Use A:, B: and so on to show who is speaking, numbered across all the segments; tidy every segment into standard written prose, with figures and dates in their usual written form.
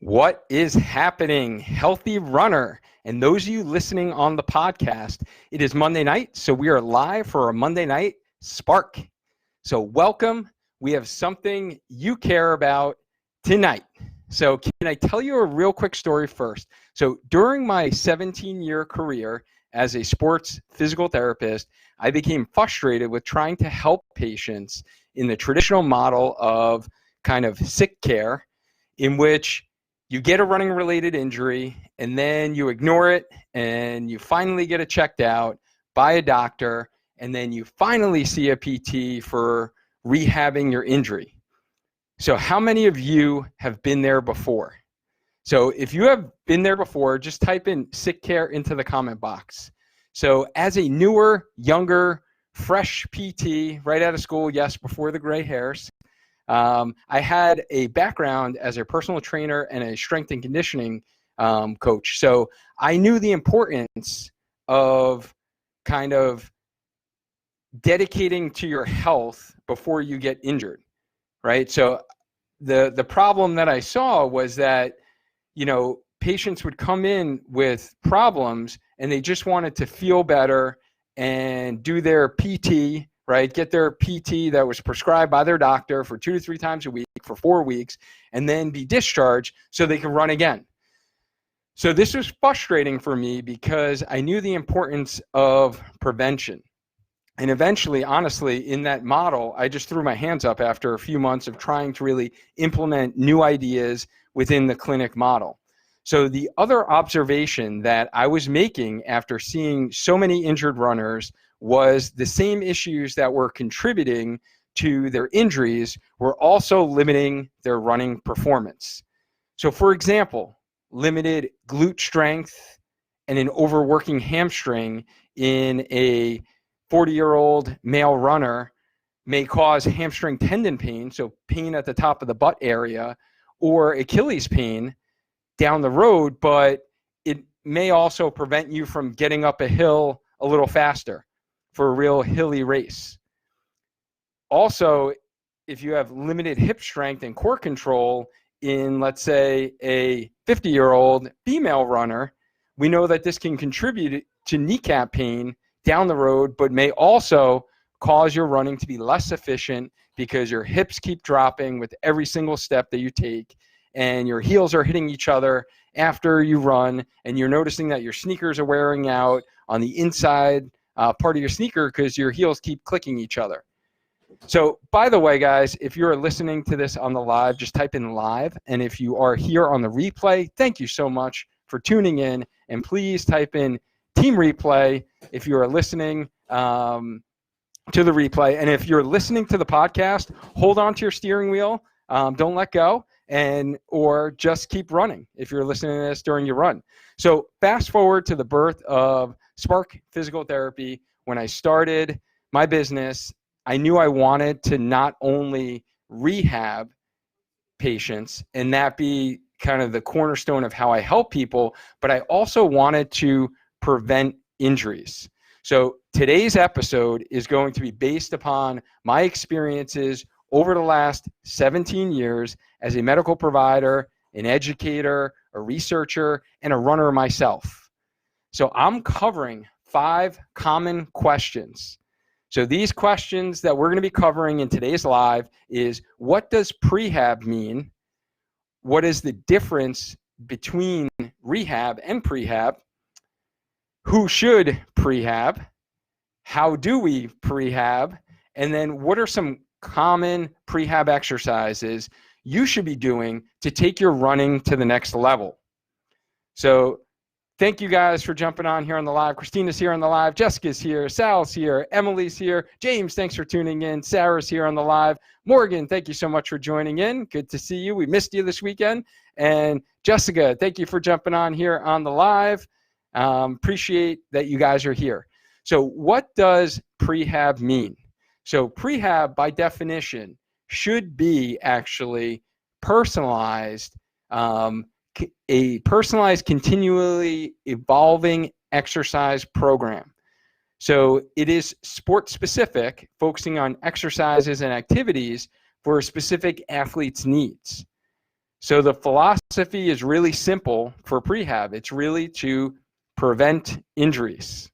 A: What is happening, healthy runner? And those of you listening on the podcast, it is Monday night, so we are live for a Monday night Spark. So welcome. We have something you care about tonight. So can I tell you a real quick story first? So during my 17-year career as a sports physical therapist, I became frustrated with trying to help patients in the traditional model of kind of sick care, in which you get a running related injury and then you ignore it and you finally get it checked out by a doctor, and then you finally see a PT for rehabbing your injury. So how many of you have been there before? So if you have been there before, just type in sick care into the comment box. So as a newer, younger, fresh PT right out of school, yes, before the gray hairs, I had a background as a personal trainer and a strength and conditioning coach. So I knew the importance of kind of dedicating to your health before you get injured, right? So the problem that I saw was that, patients would come in with problems and they just wanted to feel better and do their PT, right? Get their PT that was prescribed by their doctor for 2 to 3 times a week for 4 weeks, and then be discharged so they can run again. So this was frustrating for me because I knew the importance of prevention. And eventually, honestly, in that model, I just threw my hands up after a few months of trying to really implement new ideas within the clinic model. So the other observation that I was making after seeing so many injured runners was the same issues that were contributing to their injuries were also limiting their running performance. So for example, limited glute strength and an overworking hamstring in a 40-year-old male runner may cause hamstring tendon pain, so pain at the top of the butt area, or Achilles pain down the road, but it may also prevent you from getting up a hill a little faster for a real hilly race. Also, if you have limited hip strength and core control in, let's say, a 50-year-old female runner, we know that this can contribute to kneecap pain down the road, but may also cause your running to be less efficient because your hips keep dropping with every single step that you take, and your heels are hitting each other after you run, and you're noticing that your sneakers are wearing out on the inside part of your sneaker because your heels keep clicking each other. So by the way, guys, if you're listening to this on the live, just type in live. And if you are here on the replay, thank you so much for tuning in. And please type in team replay if you are listening to the replay. And if you're listening to the podcast, hold on to your steering wheel. Don't let go, or just keep running if you're listening to this during your run. So fast forward to the birth of Spark Physical Therapy. When I started my business, I knew I wanted to not only rehab patients and that be kind of the cornerstone of how I help people, but I also wanted to prevent injuries. So today's episode is going to be based upon my experiences over the last 17 years as a medical provider, an educator, a researcher, and a runner myself. So I'm covering 5 common questions. So these questions that we're going to be covering in today's live is: what does prehab mean? What is the difference between rehab and prehab? Who should prehab? How do we prehab? And then what are some common prehab exercises you should be doing to take your running to the next level? So thank you guys for jumping on here on the live. Christina's here on the live. Jessica's here. Sal's here. Emily's here. James, thanks for tuning in. Sarah's here on the live. Morgan, thank you so much for joining in. Good to see you. We missed you this weekend. And Jessica, thank you for jumping on here on the live. Appreciate that you guys are here. So what does prehab mean? So prehab, by definition, should be actually personalized, a personalized, continually evolving exercise program. So it is sport specific, focusing on exercises and activities for a specific athlete's needs. So the philosophy is really simple for prehab. It's really to prevent injuries,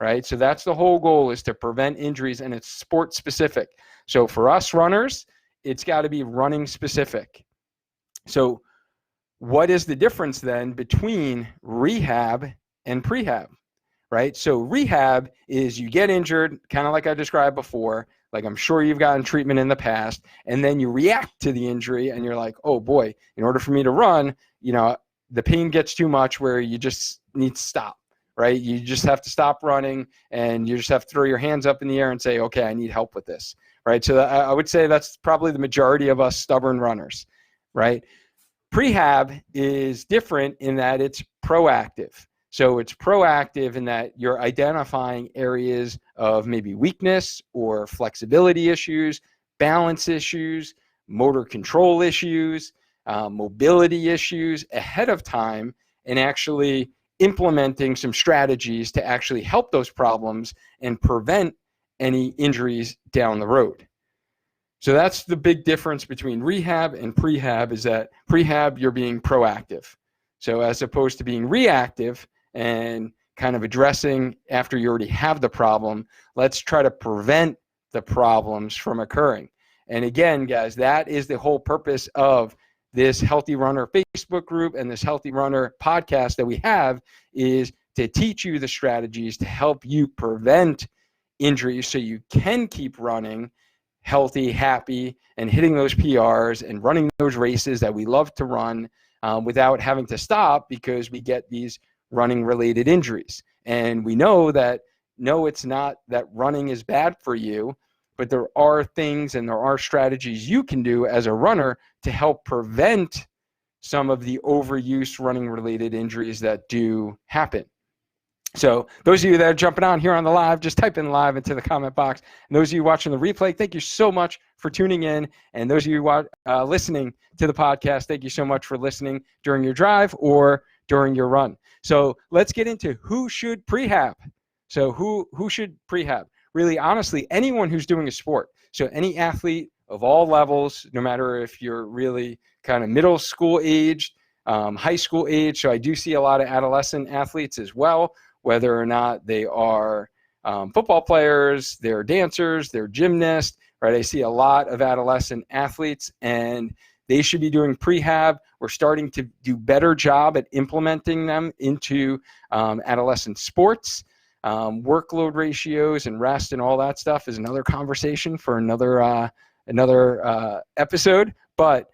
A: right? So that's the whole goal, is to prevent injuries, and it's sport specific. So for us runners, it's got to be running specific. So what is the difference then between rehab and prehab, right? So rehab is you get injured, kind of like I described before, like I'm sure you've gotten treatment in the past, and then you react to the injury and you're like, oh boy, in order for me to run, the pain gets too much where you just need to stop, right? You just have to stop running and you just have to throw your hands up in the air and say, okay, I need help with this, right? So I would say that's probably the majority of us stubborn runners, right? Prehab is different in that it's proactive. So it's proactive in that you're identifying areas of maybe weakness or flexibility issues, balance issues, motor control issues, mobility issues ahead of time, and actually implementing some strategies to actually help those problems and prevent any injuries down the road. So that's the big difference between rehab and prehab, is that prehab, you're being proactive. So as opposed to being reactive and kind of addressing after you already have the problem, let's try to prevent the problems from occurring. And again, guys, that is the whole purpose of this Healthy Runner Facebook group and this Healthy Runner podcast that we have, is to teach you the strategies to help you prevent injuries so you can keep running healthy, happy, and hitting those PRs and running those races that we love to run without having to stop because we get these running related injuries. And we know that, no, it's not that running is bad for you, but there are things and there are strategies you can do as a runner to help prevent some of the overuse running related injuries that do happen. So those of you that are jumping on here on the live, just type in live into the comment box. And those of you watching the replay, thank you so much for tuning in. And those of you listening to the podcast, thank you so much for listening during your drive or during your run. So let's get into who should prehab. So who should prehab? Really, honestly, anyone who's doing a sport. So any athlete of all levels, no matter if you're really kind of middle school aged, high school age. So I do see a lot of adolescent athletes as well, whether or not they are football players, they're dancers, they're gymnasts, right? I see a lot of adolescent athletes, and they should be doing prehab. We're starting to do better job at implementing them into adolescent sports. Workload ratios and rest and all that stuff is another conversation for another episode. But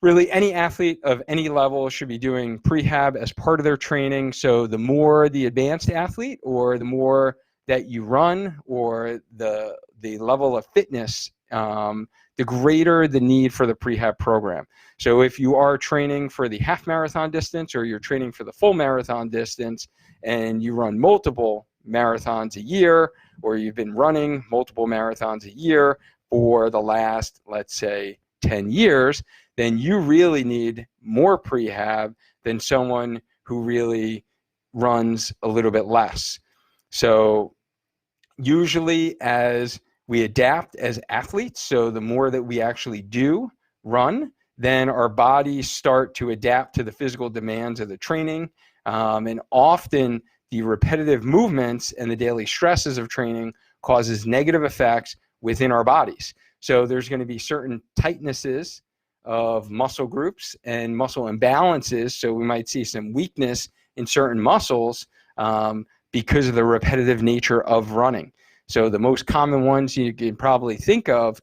A: really, any athlete of any level should be doing prehab as part of their training. So the more the advanced athlete, or the more that you run, or the level of fitness, the greater the need for the prehab program. So if you are training for the half marathon distance, or you're training for the full marathon distance, and you run multiple marathons a year, or you've been running multiple marathons a year for the last, let's say, 10 years, then you really need more prehab than someone who really runs a little bit less. So usually as we adapt as athletes, so the more that we actually do run, then our bodies start to adapt to the physical demands of the training. And often the repetitive movements and the daily stresses of training causes negative effects within our bodies. So there's going to be certain tightnesses of muscle groups and muscle imbalances. So we might see some weakness in certain muscles because of the repetitive nature of running. So the most common ones you can probably think of,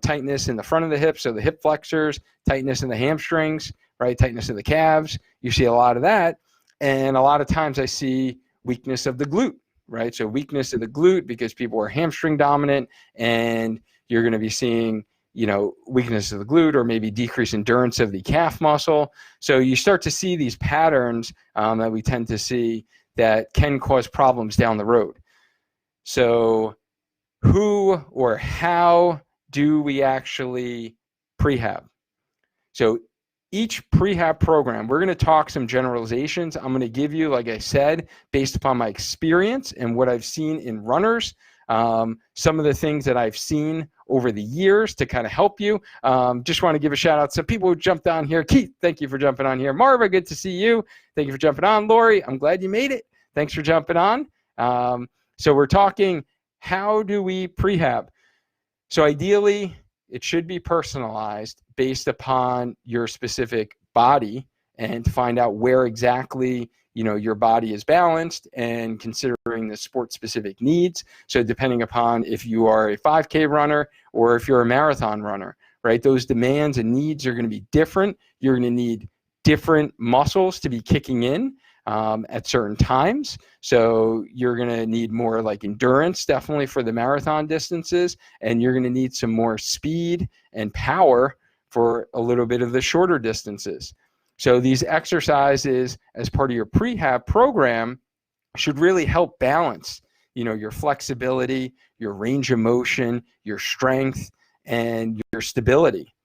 A: tightness in the front of the hips, so the hip flexors, tightness in the hamstrings, right? Tightness in the calves. You see a lot of that. And a lot of times I see weakness of the glute, right? So weakness of the glute because people are hamstring dominant, and you're going to be seeing, weakness of the glute, or maybe decreased endurance of the calf muscle. So you start to see these patterns that we tend to see that can cause problems down the road. So who or how do we actually prehab? So each prehab program, we're going to talk some generalizations. I'm going to give you, like I said, based upon my experience and what I've seen in runners, some of the things that I've seen over the years to kind of help you. Just want to give a shout out to some people who jumped on here. Keith, thank you for jumping on here. Marva, good to see you. Thank you for jumping on. Lori, I'm glad you made it. Thanks for jumping on. So we're talking, how do we prehab? So ideally, it should be personalized based upon your specific body, and to find out where exactly your body is balanced, and considering the sport specific needs. So depending upon if you are a 5K runner or if you're a marathon runner, right? Those demands and needs are going to be different. You're going to need different muscles to be kicking in at certain times. So you're going to need more like endurance, definitely for the marathon distances, and you're going to need some more speed and power for a little bit of the shorter distances. So these exercises as part of your prehab program should really help balance, your flexibility, your range of motion, your strength, and your stability.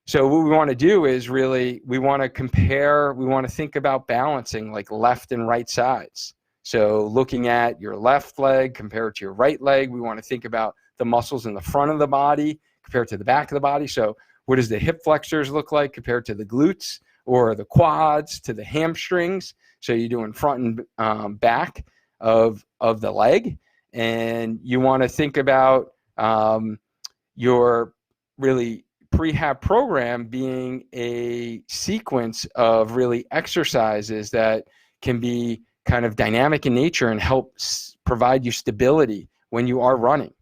A: So what we want to do is we want to think about balancing like left and right sides. So looking at your left leg compared to your right leg, we want to think about the muscles in the front of the body compared to the back of the body. So what does the hip flexors look like compared to the glutes, or the quads to the hamstrings? So you're doing front and back of the leg. And you want to think about your really prehab program being a sequence of really exercises that can be kind of dynamic in nature and help provide you stability when you are running.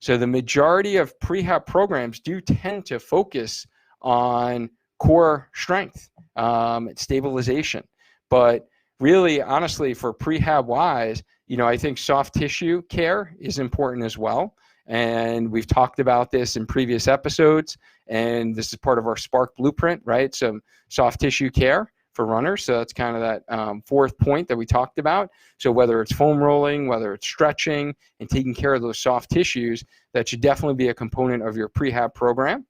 A: So the majority of prehab programs do tend to focus on core strength, stabilization. But really, honestly, for prehab wise, I think soft tissue care is important as well. And we've talked about this in previous episodes, and this is part of our Spark blueprint, right? Some soft tissue care for runners. So that's kind of that fourth point that we talked about. So whether it's foam rolling, whether it's stretching and taking care of those soft tissues, that should definitely be a component of your prehab program.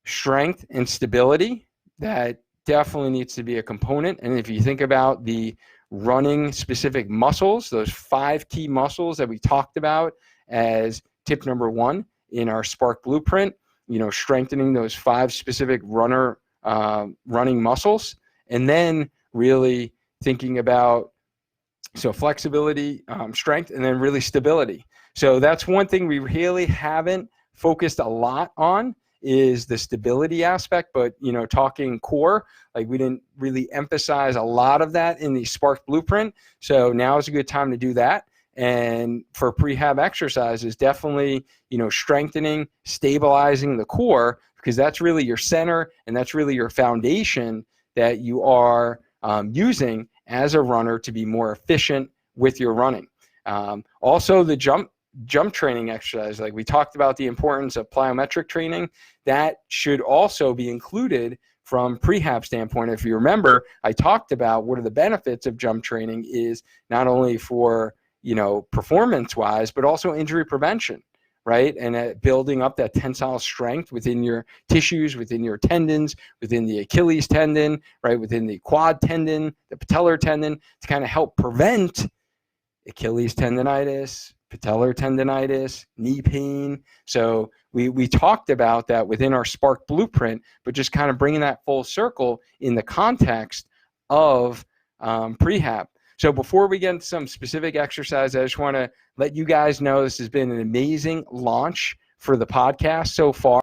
A: Strength and stability, that definitely needs to be a component. And if you think about the running specific muscles, those 5 key muscles that we talked about as tip number 1 in our Spark blueprint, strengthening those 5 specific running muscles, and then really thinking about flexibility, strength, and then really stability. So that's one thing we really haven't focused a lot on, is the stability aspect. But talking core, like we didn't really emphasize a lot of that in the Spark blueprint. So now is a good time to do that. And for prehab exercises, definitely, strengthening, stabilizing the core, because that's really your center and that's really your foundation that you are using as a runner to be more efficient with your running. Also, the jump training exercise, like we talked about the importance of plyometric training, that should also be included from prehab standpoint. If you remember, I talked about what are the benefits of jump training is not only for performance wise, but also injury prevention, right? And building up that tensile strength within your tissues, within your tendons, within the Achilles tendon, right? Within the quad tendon, the patellar tendon, to kind of help prevent Achilles tendonitis, patellar tendonitis, knee pain. So we talked about that within our Spark blueprint, but just kind of bringing that full circle in the context of prehab. So before we get into some specific exercise, I just want to let you guys know this has been an amazing launch for the podcast so far.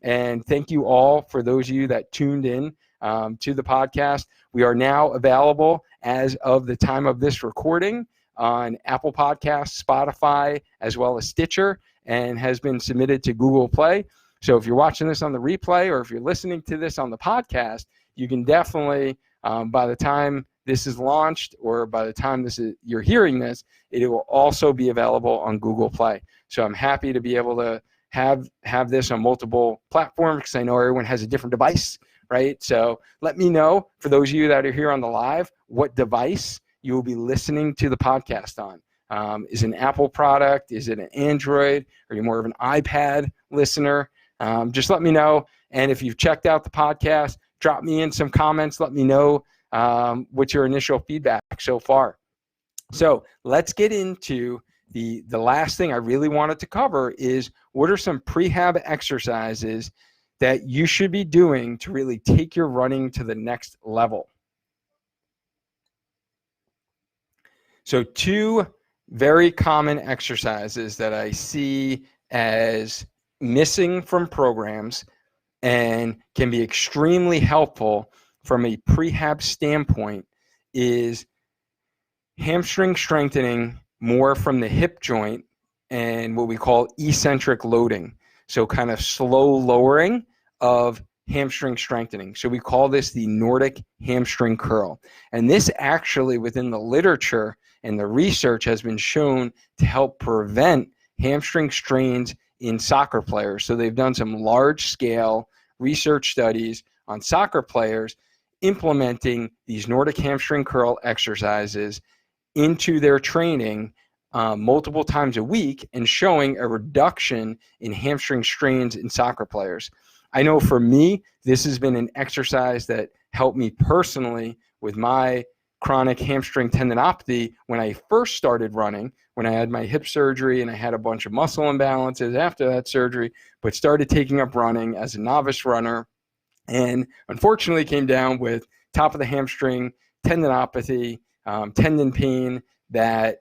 A: And thank you all for those of you that tuned in to the podcast. We are now available as of the time of this recording on Apple Podcasts, Spotify, as well as Stitcher, and has been submitted to Google Play. So if you're watching this on the replay, or if you're listening to this on the podcast, you can definitely, by the time this is launched, or by the time you're hearing this, it will also be available on Google Play. So I'm happy to be able to have this on multiple platforms, because I know everyone has a different device, right? So let me know, for those of you that are here on the live, what device you will be listening to the podcast on. Is it an Apple product? Is it an Android? Are you more of an iPad listener? Just let me know. And if you've checked out the podcast, drop me in some comments. Let me know what's your initial feedback so far. So let's get into the last thing I really wanted to cover is what are some prehab exercises that you should be doing to really take your running to the next level. So 2 very common exercises that I see as missing from programs and can be extremely helpful from a prehab standpoint is hamstring strengthening more from the hip joint and what we call eccentric loading. So kind of slow lowering of hamstring strengthening. So we call this the Nordic hamstring curl. And this actually within the literature and the research has been shown to help prevent hamstring strains in soccer players. So they've done some large scale research studies on soccer players implementing these Nordic hamstring curl exercises into their training multiple times a week and showing a reduction in hamstring strains in soccer players. I know for me, this has been an exercise that helped me personally with my chronic hamstring tendinopathy when I first started running, when I had my hip surgery and I had a bunch of muscle imbalances after that surgery, but started taking up running as a novice runner and unfortunately came down with top of the hamstring tendinopathy, tendon pain that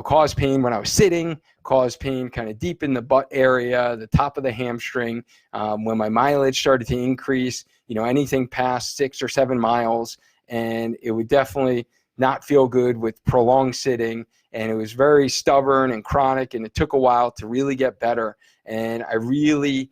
A: caused pain when I was sitting, caused pain kind of deep in the butt area, the top of the hamstring. When my mileage started to increase, anything past 6 or 7 miles, and it would definitely not feel good with prolonged sitting. And it was very stubborn and chronic, and it took a while to really get better. And I really,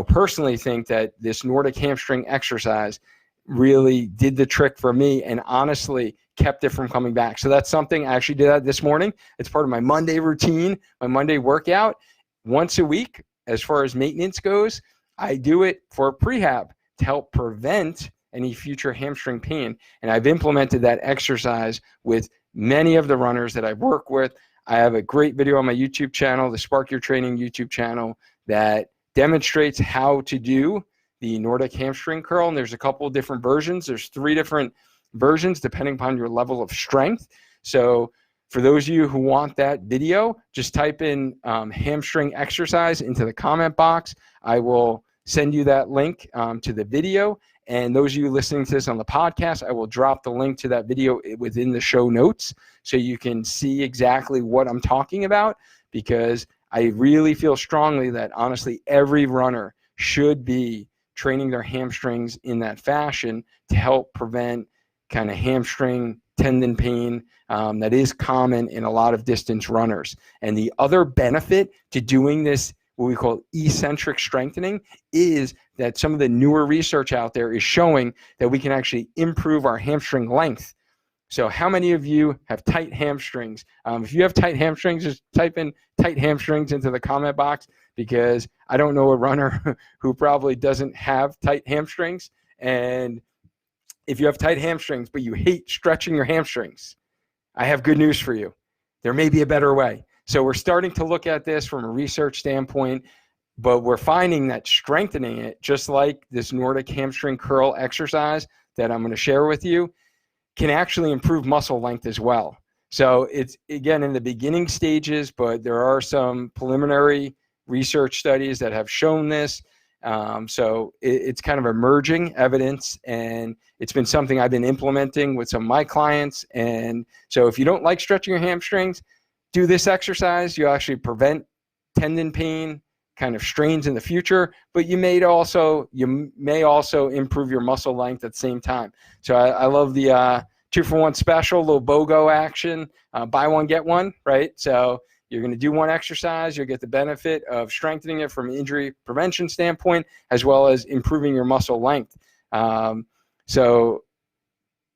A: personally think that this Nordic hamstring exercise really did the trick for me and honestly kept it from coming back. So that's something I actually did that this morning. It's part of my Monday routine, my Monday workout. Once a week, as far as maintenance goes, I do it for prehab to help prevent any future hamstring pain. And I've implemented that exercise with many of the runners that I work with. I have a great video on my YouTube channel, the Spark Your Training YouTube channel, that demonstrates how to do the Nordic hamstring curl. And there's a couple of different versions. There's 3 different versions depending upon your level of strength. So for those of you who want that video, just type in hamstring exercise into the comment box. I will send you that link to the video. And those of you listening to this on the podcast, I will drop the link to that video within the show notes so you can see exactly what I'm talking about, because I really feel strongly that honestly every runner should be training their hamstrings in that fashion to help prevent kind of hamstring tendon pain that is common in a lot of distance runners. And the other benefit to doing this, what we call eccentric strengthening, is that some of the newer research out there is showing that we can actually improve our hamstring length. So how many of you have tight hamstrings? If you have tight hamstrings, just type in tight hamstrings into the comment box, because I don't know a runner who probably doesn't have tight hamstrings. And if you have tight hamstrings, but you hate stretching your hamstrings, I have good news for you. There may be a better way. So we're starting to look at this from a research standpoint, but we're finding that strengthening it, just like this Nordic hamstring curl exercise that I'm going to share with you, can actually improve muscle length as well. So it's, again, in the beginning stages, but there are some preliminary research studies that have shown this. So it's kind of emerging evidence, and it's been something I've been implementing with some of my clients. And so if you don't like stretching your hamstrings, do this exercise. You actually prevent tendon pain, kind of strains in the future, but you may also improve your muscle length at the same time. So I love the 2-for-1 special, little BOGO action, buy one, get one, right? So you're going to do one exercise, you'll get the benefit of strengthening it from an injury prevention standpoint, as well as improving your muscle length. So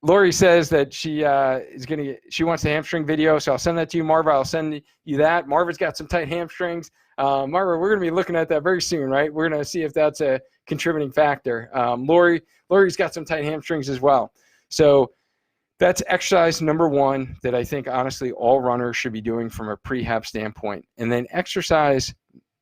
A: Lori says that she wants the hamstring video, so I'll send that to you, Marva. I'll send you that. Marva's got some tight hamstrings. Marva, we're going to be looking at that very soon, right? We're going to see if that's a contributing factor. Lori's got some tight hamstrings as well. So that's exercise number 1 that I think honestly all runners should be doing from a prehab standpoint. And then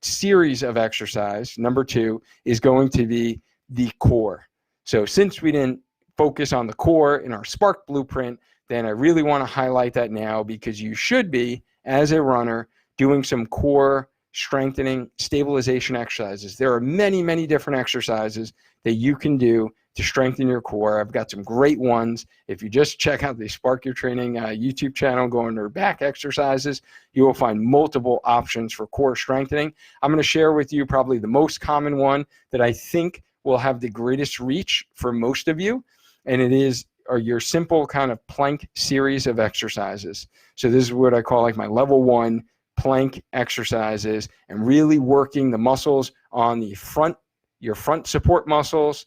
A: series of exercise number 2 is going to be the core. So since we didn't focus on the core in our Spark blueprint, then I really want to highlight that now, because you should be, as a runner, doing some core strengthening stabilization exercises. There are many, many different exercises that you can do to strengthen your core. I've got some great ones. If you just check out the Spark Your Training YouTube channel, go under back exercises, you will find multiple options for core strengthening. I'm going to share with you probably the most common one that I think will have the greatest reach for most of you, and it is your simple kind of plank series of exercises. So this is what I call like my level 1 plank exercises, and really working the muscles on the front, your front support muscles,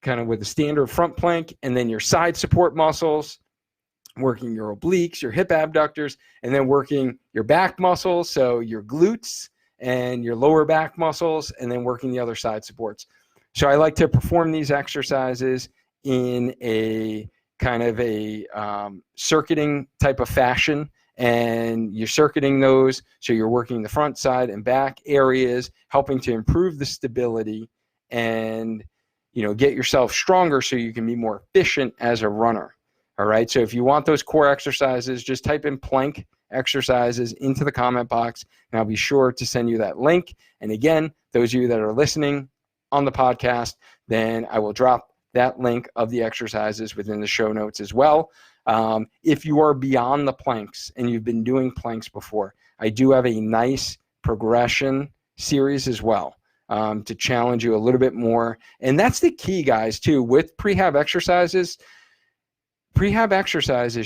A: kind of with the standard front plank, and then your side support muscles, working your obliques, your hip abductors, and then working your back muscles, so your glutes and your lower back muscles, and then working the other side supports. So I like to perform these exercises in a kind of a circuiting type of fashion, and you're circuiting those, so you're working the front, side, and back areas, helping to improve the stability and get yourself stronger so you can be more efficient as a runner. All right, so if you want those core exercises, just type in plank exercises into the comment box, and I'll be sure to send you that link. And again, those of you that are listening on the podcast, then I will drop that link of the exercises within the show notes as well. If you are beyond the planks and you've been doing planks before, I do have a nice progression series as well, to challenge you a little bit more. And that's the key, guys, too. With prehab exercises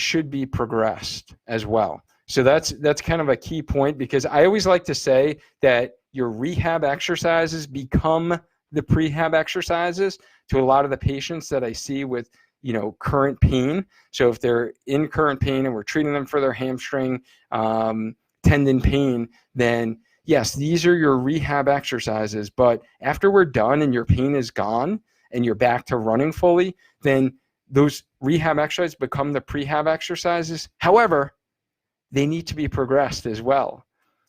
A: should be progressed as well. So that's kind of a key point, because I always like to say that your rehab exercises become the prehab exercises to a lot of the patients that I see with current pain. So if they're in current pain and we're treating them for their hamstring tendon pain, then yes, these are your rehab exercises. But after we're done and your pain is gone and you're back to running fully, then those rehab exercises become the prehab exercises. However, they need to be progressed as well.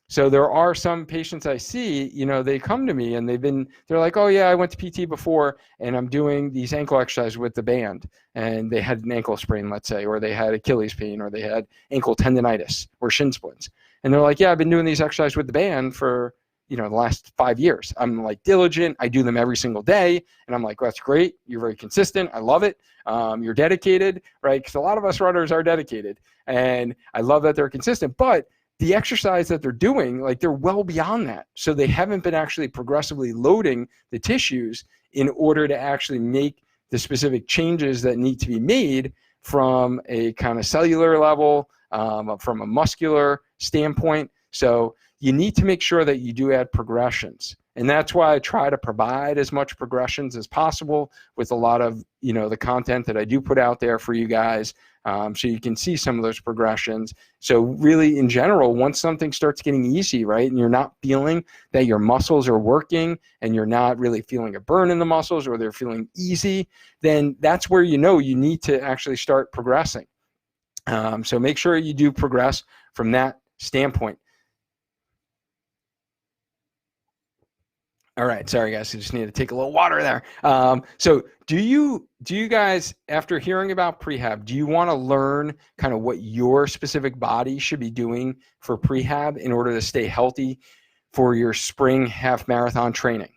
A: So there are some patients I see, they come to me and they're like, oh yeah, I went to PT before and I'm doing these ankle exercises with the band, and they had an ankle sprain, let's say, or they had Achilles pain, or they had ankle tendonitis or shin splints. And they're like, yeah, I've been doing these exercises with the band for, the last 5 years. I'm like diligent. I do them every single day. And I'm like, well, that's great. You're very consistent. I love it. You're dedicated, right? Because a lot of us runners are dedicated, and I love that they're consistent, but the exercise that they're doing, like, they're well beyond that. So they haven't been actually progressively loading the tissues in order to actually make the specific changes that need to be made from a kind of cellular level, from a muscular standpoint. So you need to make sure that you do add progressions. And that's why I try to provide as much progressions as possible with a lot of, the content that I do put out there for you guys, so you can see some of those progressions. So really, in general, once something starts getting easy, right, and you're not feeling that your muscles are working and you're not really feeling a burn in the muscles, or they're feeling easy, then that's where you need to actually start progressing. So make sure you do progress from that standpoint. All right, sorry guys, I just need to take a little water there. So do you guys, after hearing about prehab, do you want to learn kind of what your specific body should be doing for prehab in order to stay healthy for your spring half marathon training?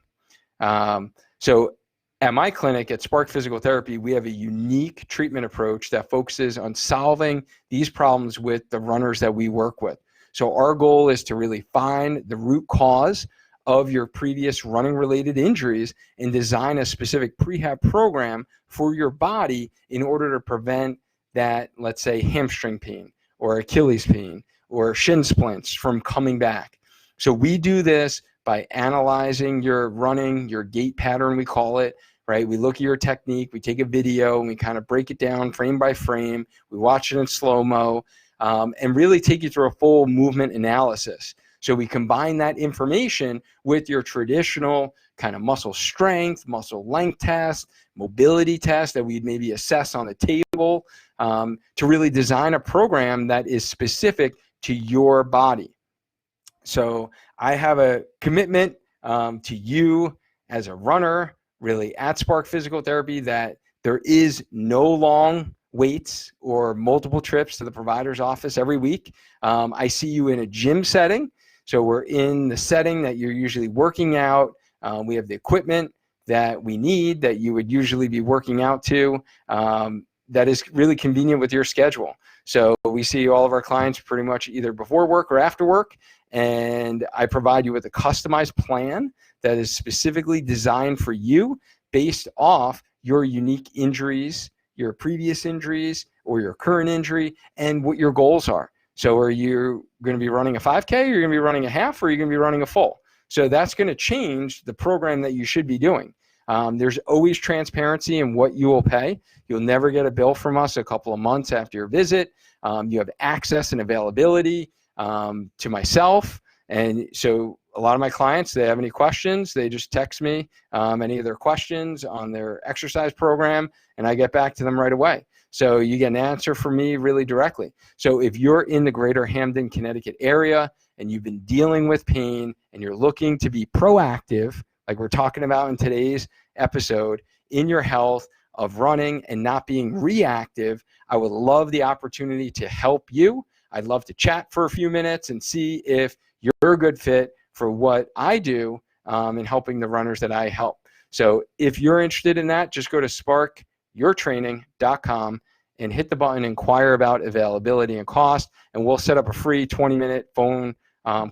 A: So at my clinic at Spark Physical Therapy, we have a unique treatment approach that focuses on solving these problems with the runners that we work with. So our goal is to really find the root cause of your previous running related injuries and design a specific prehab program for your body in order to prevent that, let's say, hamstring pain or Achilles pain or shin splints from coming back. So we do this by analyzing your running, your gait pattern, we call it, right? We look at your technique, we take a video and we kind of break it down frame by frame. We watch it in slow-mo, and really take you through a full movement analysis. So we combine that information with your traditional kind of muscle strength, muscle length test, mobility test that we'd maybe assess on the table, to really design a program that is specific to your body. So I have a commitment to you as a runner, really at Spark Physical Therapy, that there is no long waits or multiple trips to the provider's office every week. I see you in a gym setting. So we're in the setting that you're usually working out. We have the equipment that we need that you would usually be working out to, that is really convenient with your schedule. So we see all of our clients pretty much either before work or after work, and I provide you with a customized plan that is specifically designed for you based off your unique injuries, your previous injuries, or your current injury, and what your goals are. So are you going to be running a 5K, or you're going to be running a half, or are you going to be running a full? So that's going to change the program that you should be doing. There's always transparency in what you will pay. You'll never get a bill from us a couple of months after your visit. You have access and availability to myself. And so a lot of my clients, they have any questions, they just text me any of their questions on their exercise program, and I get back to them right away. So you get an answer from me really directly. So if you're in the greater Hamden, Connecticut area and you've been dealing with pain and you're looking to be proactive, like we're talking about in today's episode, in your health of running and not being reactive, I would love the opportunity to help you. I'd love to chat for a few minutes and see if you're a good fit for what I do in helping the runners that I help. So if you're interested in that, just go to sparkyourtraining.com and hit the button, inquire about availability and cost, and we'll set up a free 20-minute phone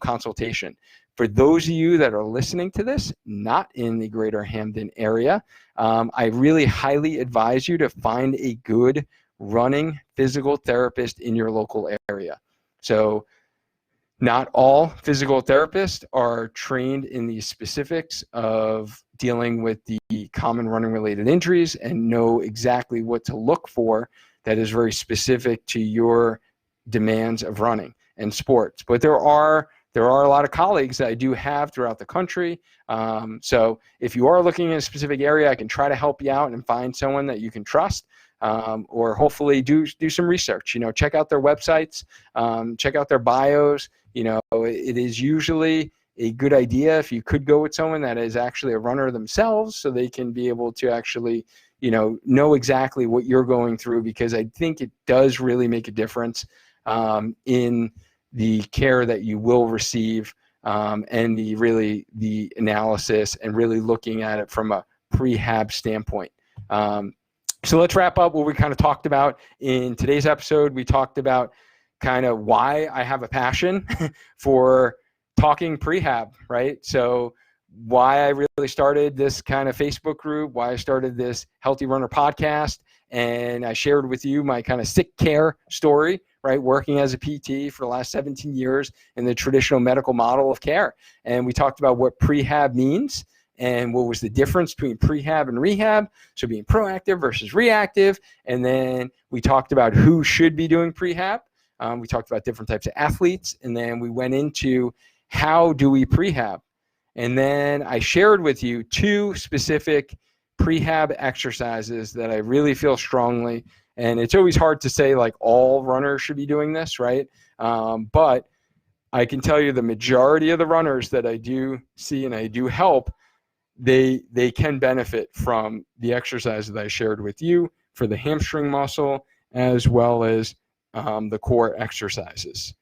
A: consultation. For those of you that are listening to this, not in the greater Hamden area, I really highly advise you to find a good running physical therapist in your local area. So not all physical therapists are trained in the specifics of dealing with the common running related injuries and know exactly what to look for that is very specific to your demands of running and sports. But there are a lot of colleagues that I do have throughout the country. So if you are looking in a specific area, I can try to help you out and find someone that you can trust, or hopefully do some research. Check out their websites, check out their bios. It is usually a good idea if you could go with someone that is actually a runner themselves, so they can be able to actually know exactly what you're going through, because I think it does really make a difference in the care that you will receive, and the analysis and really looking at it from a prehab standpoint. So let's wrap up what we kind of talked about in today's episode. We talked about kind of why I have a passion for talking prehab, right? So why I really started this kind of Facebook group, why I started this Healthy Runner podcast, and I shared with you my kind of sick care story, right? Working as a PT for the last 17 years in the traditional medical model of care. And we talked about what prehab means and what was the difference between prehab and rehab. So being proactive versus reactive. And then we talked about who should be doing prehab. We talked about different types of athletes. And then we went into how do we prehab. And then I shared with you 2 specific prehab exercises that I really feel strongly. And it's always hard to say like all runners should be doing this, right? But I can tell you the majority of the runners that I do see and I do help, they can benefit from the exercises that I shared with you for the hamstring muscle, as well as the core exercises.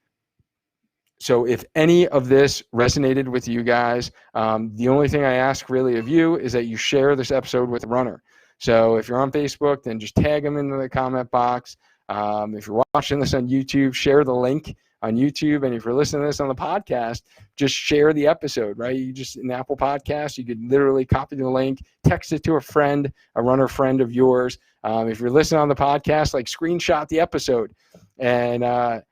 A: So if any of this resonated with you guys, the only thing I ask really of you is that you share this episode with a runner. So if you're on Facebook, then just tag them into the comment box. If you're watching this on YouTube, share the link on YouTube. And if you're listening to this on the podcast, just share the episode, right? You just, in Apple Podcasts, you could literally copy the link, text it to a friend, a runner friend of yours. If you're listening on the podcast, like screenshot the episode and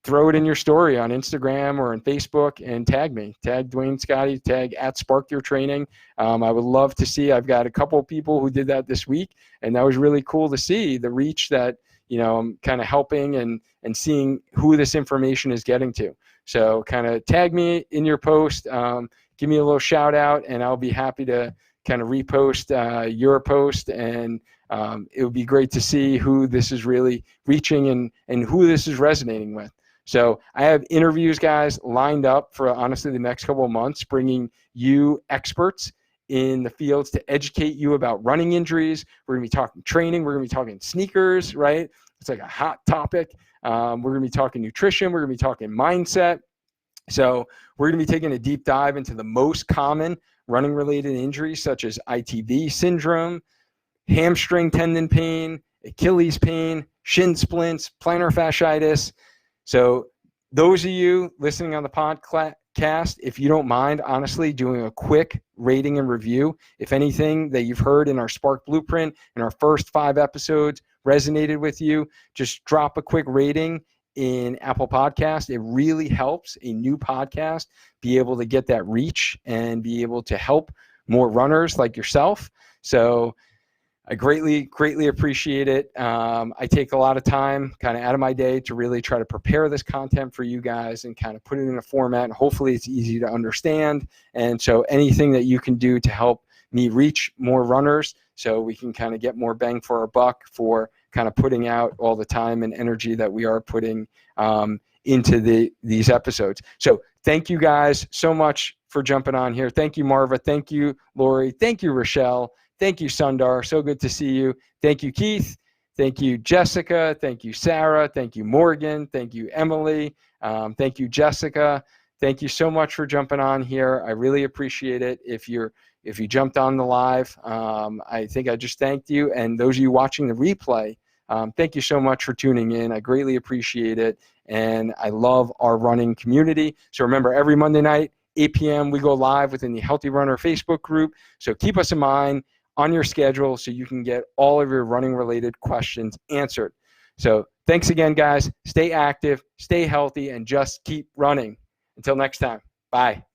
A: throw it in your story on Instagram or on Facebook and tag me. Tag Dwayne Scotty, tag at Spark Your Training. I would love to see. I've got a couple of people who did that this week, and that was really cool to see the reach that, I'm kind of helping and seeing who this information is getting to. So kind of tag me in your post, give me a little shout out, and I'll be happy to kind of repost your post, and it would be great to see who this is really reaching and who this is resonating with. So I have interviews, guys, lined up for honestly the next couple of months, bringing you experts in the fields to educate you about running injuries. We're going to be talking training. We're going to be talking sneakers, right? It's like a hot topic. We're going to be talking nutrition. We're going to be talking mindset. So we're going to be taking a deep dive into the most common running-related injuries, such as ITV syndrome, hamstring tendon pain, Achilles pain, shin splints, plantar fasciitis. So those of you listening on the podcast, if you don't mind, honestly, doing a quick rating and review, if anything that you've heard in our Spark Blueprint in our first 5 episodes resonated with you, just drop a quick rating in Apple Podcast. It really helps a new podcast be able to get that reach and be able to help more runners like yourself. So I greatly appreciate it. I take a lot of time kind of out of my day to really try to prepare this content for you guys and kind of put it in a format. And hopefully it's easy to understand. And so anything that you can do to help me reach more runners so we can kind of get more bang for our buck for kind of putting out all the time and energy that we are putting into these episodes. So thank you guys so much for jumping on here. Thank you, Marva. Thank you, Lori. Thank you, Rochelle. Thank you, Sundar. So good to see you. Thank you, Keith. Thank you, Jessica. Thank you, Sarah. Thank you, Morgan. Thank you, Emily. Thank you, Jessica. Thank you so much for jumping on here. I really appreciate it. If you jumped on the live, I think I just thanked you. And those of you watching the replay, thank you so much for tuning in. I greatly appreciate it. And I love our running community. So remember, every Monday night, 8 p.m., we go live within the Healthy Runner Facebook group. So keep us in mind on your schedule so you can get all of your running related questions answered. So thanks again, guys. Stay active, stay healthy, and just keep running. Until next time, bye.